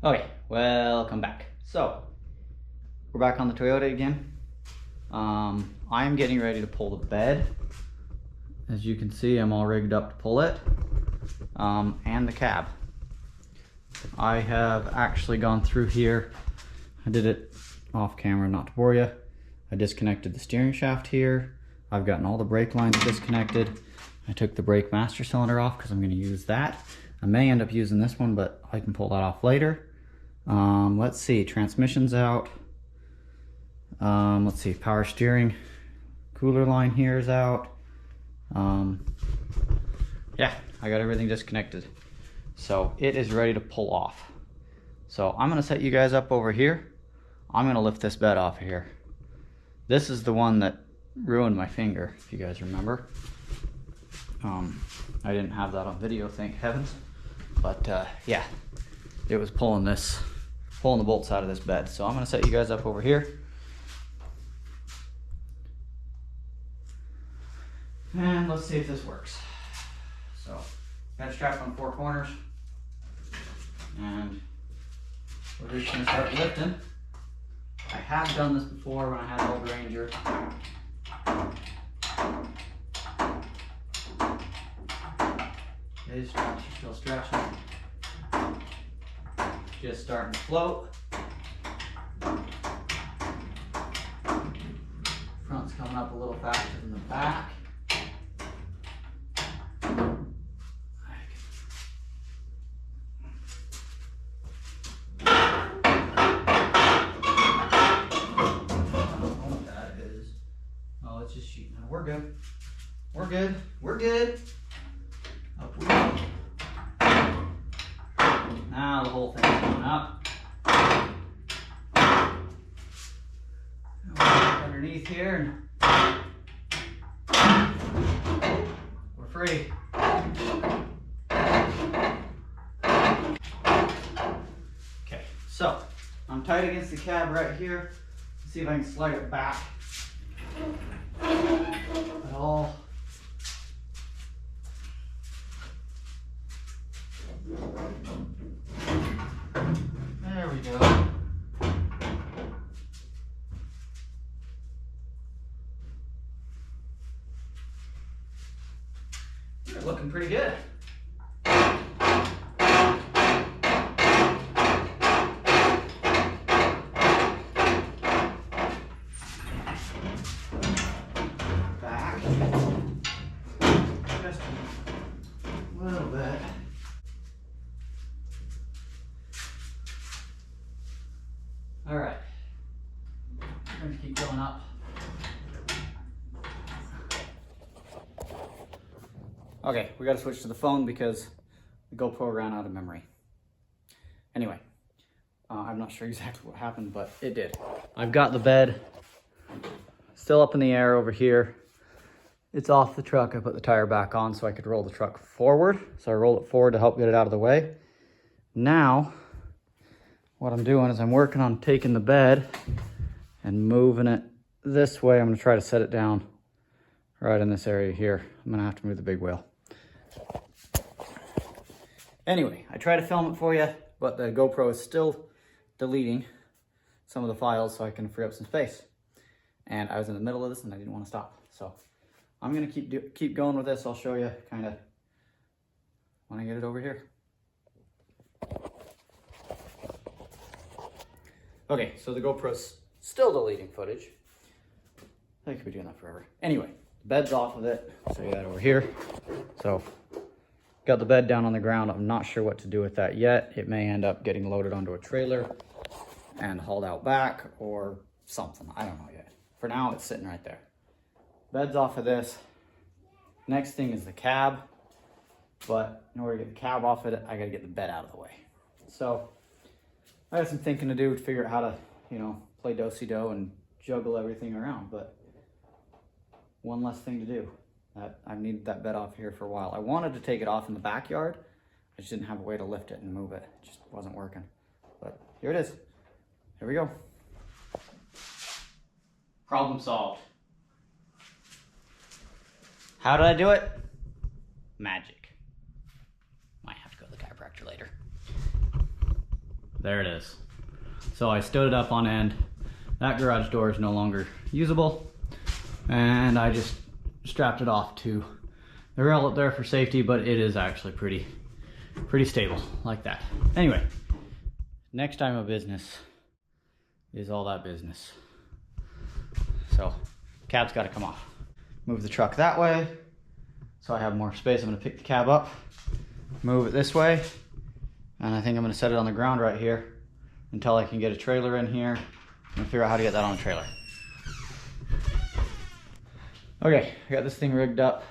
Okay, welcome back. So, we're back on the Toyota again. I am getting ready to pull the bed. As you can see, I'm all rigged up to pull it. And the cab. I have actually gone through here. I did it off camera, not to bore you. I disconnected the steering shaft here. I've gotten all the brake lines disconnected. I took the brake master cylinder off because I'm going to use that. I may end up using this one, but I can pull that off later. Let's see, transmission's out. Let's see, power steering cooler line here is out. Yeah, I got everything disconnected. So it is ready to pull off. So I'm gonna set you guys up over here. I'm gonna lift this bed off of here. This is the one that ruined my finger, if you guys remember. I didn't have that on video, thank heavens. But yeah, it was pulling the bolts out of this bed. So I'm gonna set you guys up over here. And let's see if this works. So, got it strapped on 4 corners. And we're just gonna start lifting. I have done this before when I had the old Ranger. Okay, still stretching. Just starting to float. Front's coming up a little faster than the back. It's just sheet metal. We're good. We're good. We're good. Up we go. Now the whole thing's going up. Underneath here, and we're free. Okay, so I'm tight against the cab right here. Let's see if I can slide it back at all. There we go. You're looking pretty good. Back. Just a little bit. All right, we're gonna keep going up. Okay, we gotta switch to the phone because the GoPro ran out of memory. Anyway, I'm not sure exactly what happened, but it did. I've got the bed still up in the air over here. It's off the truck. I put the tire back on so I could roll the truck forward. So I rolled it forward to help get it out of the way. Now, what I'm doing is I'm working on taking the bed and moving it this way. I'm gonna try to set it down right in this area here. I'm gonna have to move the big wheel. Anyway, I try to film it for you, but the GoPro is still deleting some of the files so I can free up some space. And I was in the middle of this and I didn't want to stop. So I'm gonna keep going with this. I'll show you kind of when I get it over here. Okay, so the GoPro's still deleting footage. I could be doing that forever. Anyway, the bed's off of it. I'll show you that over here. So, got the bed down on the ground. I'm not sure what to do with that yet. It may end up getting loaded onto a trailer and hauled out back or something. I don't know yet. For now, it's sitting right there. Bed's off of this. Next thing is the cab. But in order to get the cab off of it, I gotta get the bed out of the way. So, I have some thinking to do to figure out how to, play do-si-do and juggle everything around, but one less thing to do. I've needed that bed off here for a while. I wanted to take it off in the backyard. I just didn't have a way to lift it and move it. It just wasn't working. But here it is. Here we go. Problem solved. How did I do it? Magic. Might have to go to the chiropractor later. there it is. So I stood it up on end. That garage door is no longer usable, and I just strapped it off to the rail up there for safety, but it is actually pretty stable like that. Anyway, next time of business is all that business. So cab's got to come off. Move the truck that way so I have more space. I'm going to pick the cab up, move it this way, and I think I'm going to set it on the ground right here until I can get a trailer in here and figure out how to get that on a trailer. Okay, I got this thing rigged up.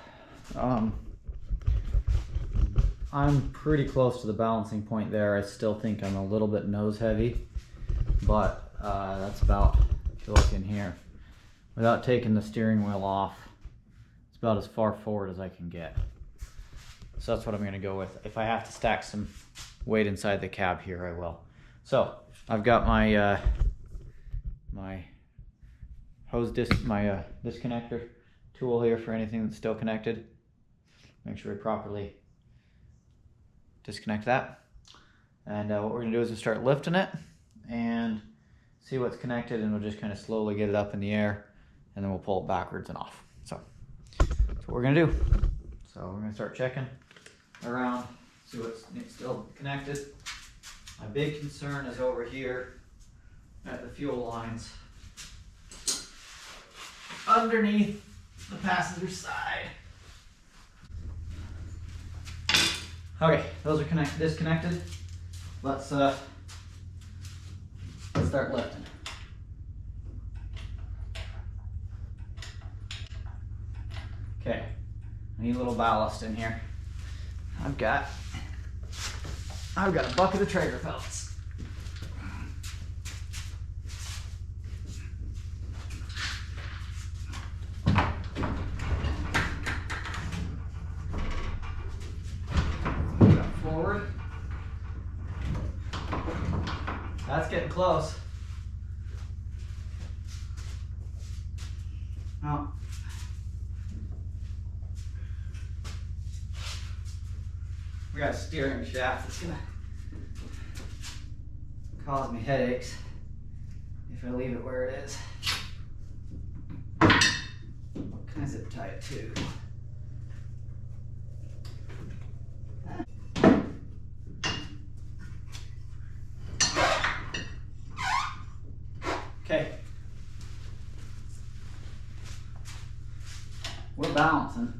I'm pretty close to the balancing point there. I still think I'm a little bit nose heavy, but that's about, if you look in here, without taking the steering wheel off, it's about as far forward as I can get. So that's what I'm gonna go with. If I have to stack some weight inside the cab here, I will. So I've got my my hose disconnector tool here for anything that's still connected. Make sure we properly disconnect that. And what we're gonna do is just start lifting it and see what's connected, and we'll just kind of slowly get it up in the air, and then we'll pull it backwards and off. So that's what we're gonna do. So we're gonna start checking around, see what's still connected. My big concern is over here at the fuel lines underneath the passenger side. Okay, those are disconnected. Let's start lifting. Okay, I need a little ballast in here. I've got a bucket of Traeger pellets. Forward. That's getting close. Oh. We got a steering shaft that's gonna cause me headaches if I leave it where it is. What can I zip tie it to? Okay. We're balancing.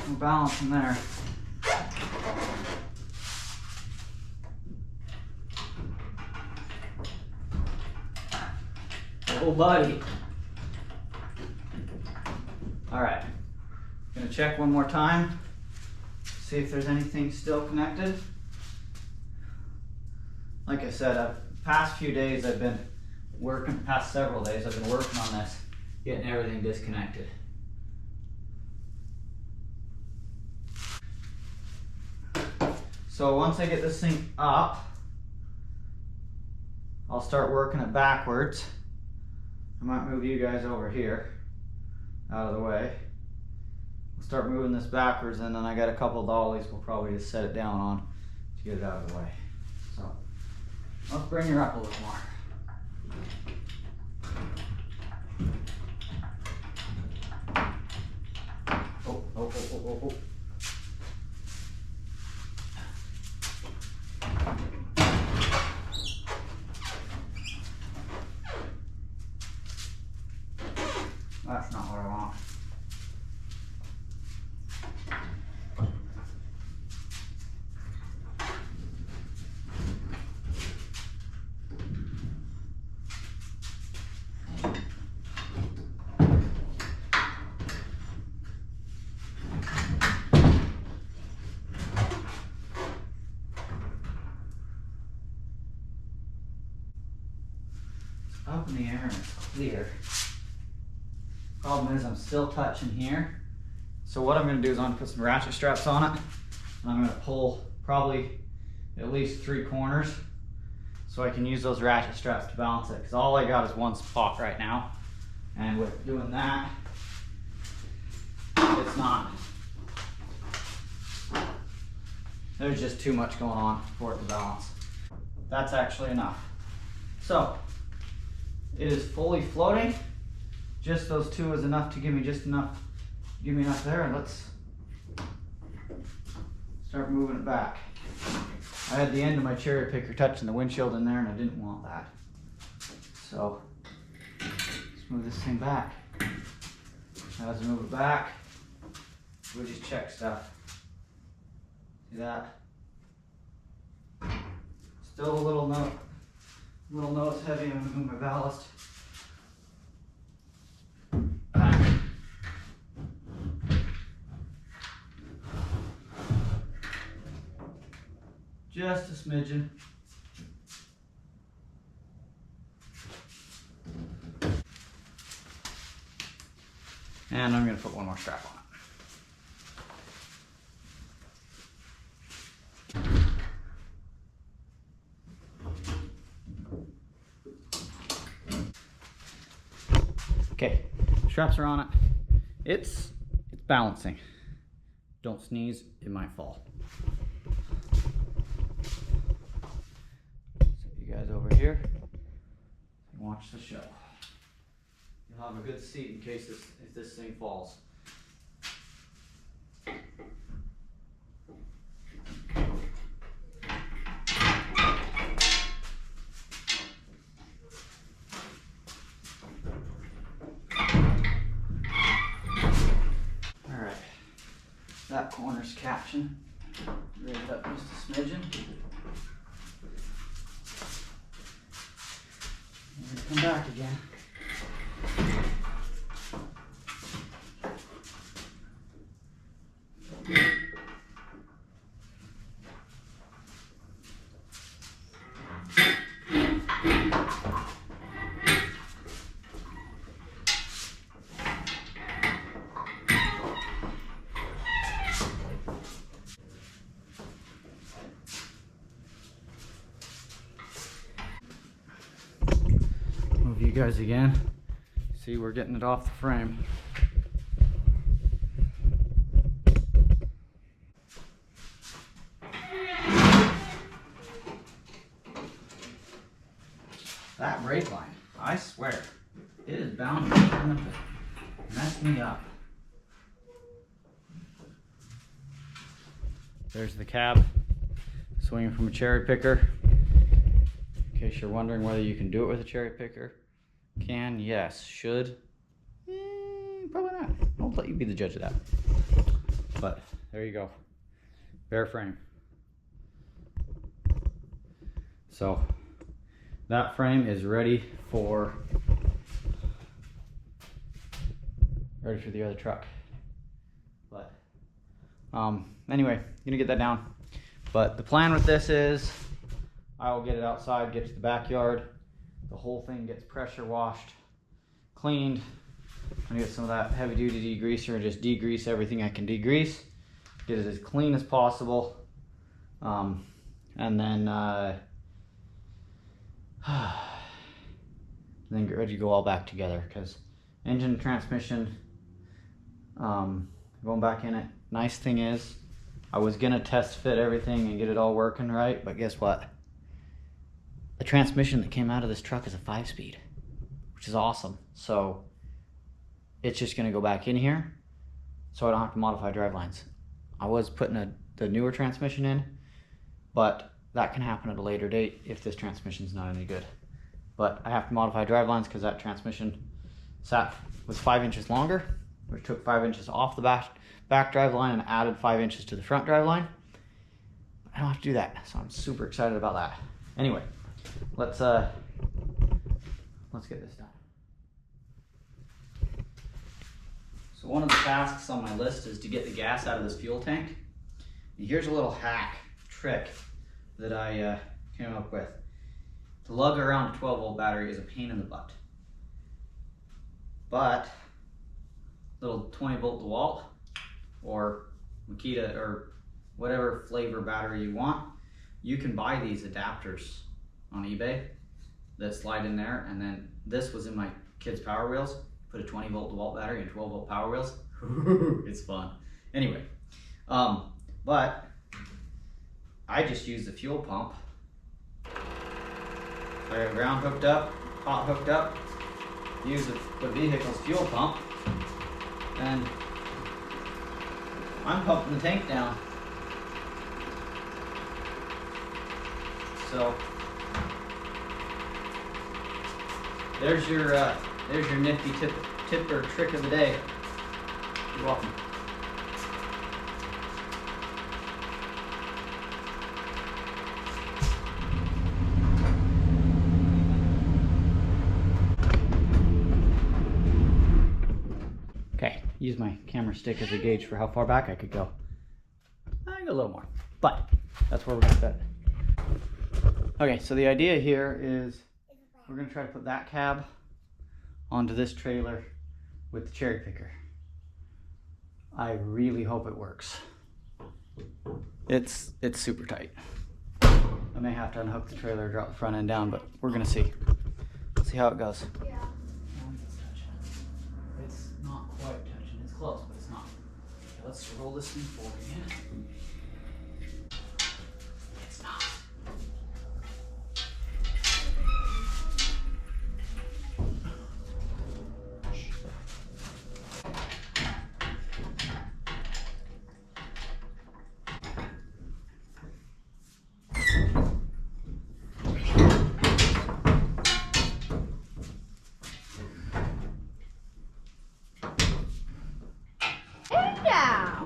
We're balancing there. Oh, buddy. All right. Gonna check one more time. See if there's anything still connected. Like I said, past few days I've been working, past several days I've been working on this, getting everything disconnected. So once I get this thing up, I'll start working it backwards. I might move you guys over here, out of the way. We'll start moving this backwards, and then I got a couple of dollies we'll probably just set it down on to get it out of the way. So let's bring her up a little more. Oh. That's not what I want. It's up in the air and it's clear. Problem is I'm still touching here. So what I'm gonna do is I'm gonna put some ratchet straps on it, and I'm gonna pull probably at least 3 corners so I can use those ratchet straps to balance it, because all I got is one spot right now. And with doing that, it's not There's just too much going on for it to balance. That's actually enough. So it is fully floating. Just those two is enough to give me enough there. And let's start moving it back. I had the end of my cherry picker touching the windshield in there, and I didn't want that. So let's move this thing back. As we move it back, we just check stuff. See that? Still a little nose heavy. I'm gonna move my ballast back. Just a smidgen. And I'm going to put one more strap on it. Okay, straps are on it. It's balancing. Don't sneeze, it might fall. So you guys over here, watch the show. You'll have a good seat in case if this thing falls. Alright, that corner's catching. Raise it up just a smidgen. And come back again. Move you guys again. See, we're getting it off the frame. That brake line, I swear, it is bound to mess me up. There's the cab, swinging from a cherry picker. In case you're wondering whether you can do it with a cherry picker. Can, yes. Should, probably not. I'll let you be the judge of that. But there you go, bare frame. So that frame is ready for the other truck. But anyway, gonna get that down. But the plan with this is I will get it outside, get to the backyard. The whole thing gets pressure washed, cleaned. I'm gonna get some of that heavy duty degreaser and just degrease everything I can degrease. Get it as clean as possible. And then then get ready to go all back together, because engine, transmission, going back in it. Nice thing is, I was gonna test fit everything and get it all working right, but guess what? The transmission that came out of this truck is a 5-speed, which is awesome. So it's just gonna go back in here, so I don't have to modify drivelines. I was putting the newer transmission in, but that can happen at a later date if this transmission's not any good. But I have to modify drivelines because that transmission was 5 inches longer, which took 5 inches off the back driveline and added 5 inches to the front driveline. I don't have to do that, so I'm super excited about that. Anyway, let's get this done. So one of the tasks on my list is to get the gas out of this fuel tank. And here's a little hack trick that I came up with. To lug around a 12-volt battery is a pain in the butt. But little 20-volt DeWalt or Makita or whatever flavor battery you want, you can buy these adapters on eBay that slide in there. And then this was in my kids' Power Wheels. Put a 20-volt DeWalt battery and 12-volt Power Wheels. It's fun. Anyway, but I just use the fuel pump. So I got ground hooked up, hot hooked up, use the vehicle's fuel pump, and I'm pumping the tank down. So there's your nifty tip or trick of the day. You're welcome. Okay, use my camera stick as a gauge for how far back I could go. I can go a little more, but that's where we're gonna fit. Okay, so the idea here is we're gonna try to put that cab onto this trailer with the cherry picker. I really hope it works. It's super tight. I may have to unhook the trailer, drop the front end down, but we're gonna see. See how it goes. Yeah. It's not quite touching. It's close, but it's not. Okay, let's roll this thing forward again. It's not.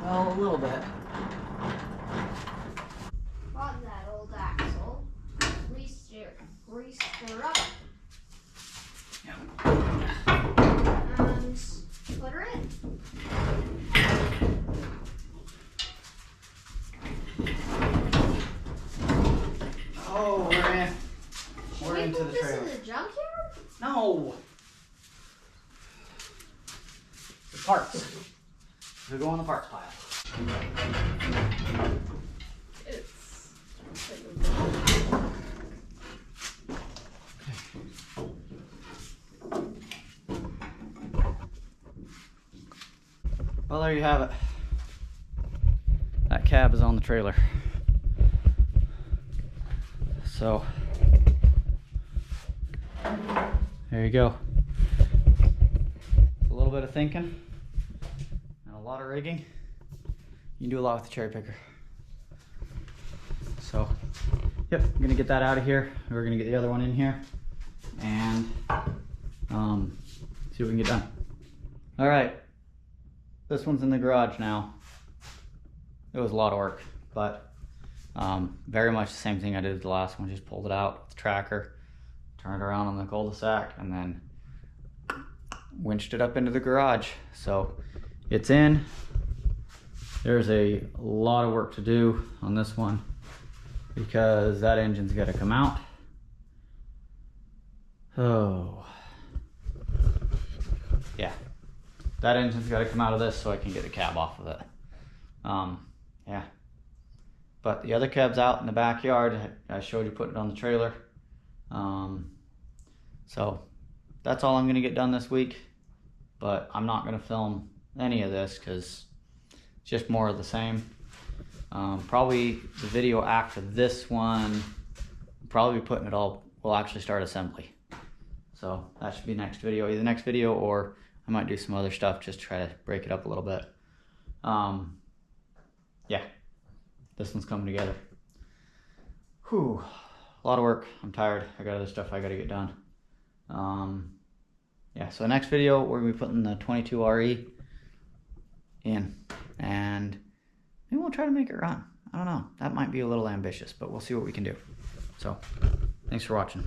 Well, a little bit. On that old axle, grease her up. Yep. And put her in. Oh, we're into the this trailer. in the junkyard? No. The parts. They go on the parts pile. Well, there you have it. That cab is on the trailer. So, there you go. A little bit of thinking and a lot of rigging. You can do a lot with the cherry picker. So, yep, I'm gonna get that out of here. We're gonna get the other one in here and see what we can get done. All right, this one's in the garage now. It was a lot of work, but very much the same thing I did with the last one. Just pulled it out with the tracker, turned it around on the cul-de-sac, and then winched it up into the garage. So it's in. There's a lot of work to do on this one because that engine's got to come out. Oh, yeah, that engine's got to come out of this so I can get the cab off of it. Yeah, but the other cab's out in the backyard. I showed you putting it on the trailer. So that's all I'm gonna get done this week, but I'm not gonna film any of this because it's just more of the same. Probably the video after this one, probably putting it all, we'll actually start assembly. So that should be next video, either next video or I might do some other stuff, just try to break it up a little bit. Yeah, this one's coming together. Whew, a lot of work. I'm tired. I got other stuff I gotta get done. Yeah, so next video we're gonna be putting the 22 RE in and maybe we'll try to make it run. I don't know, that might be a little ambitious, but we'll see what we can do. So thanks for watching.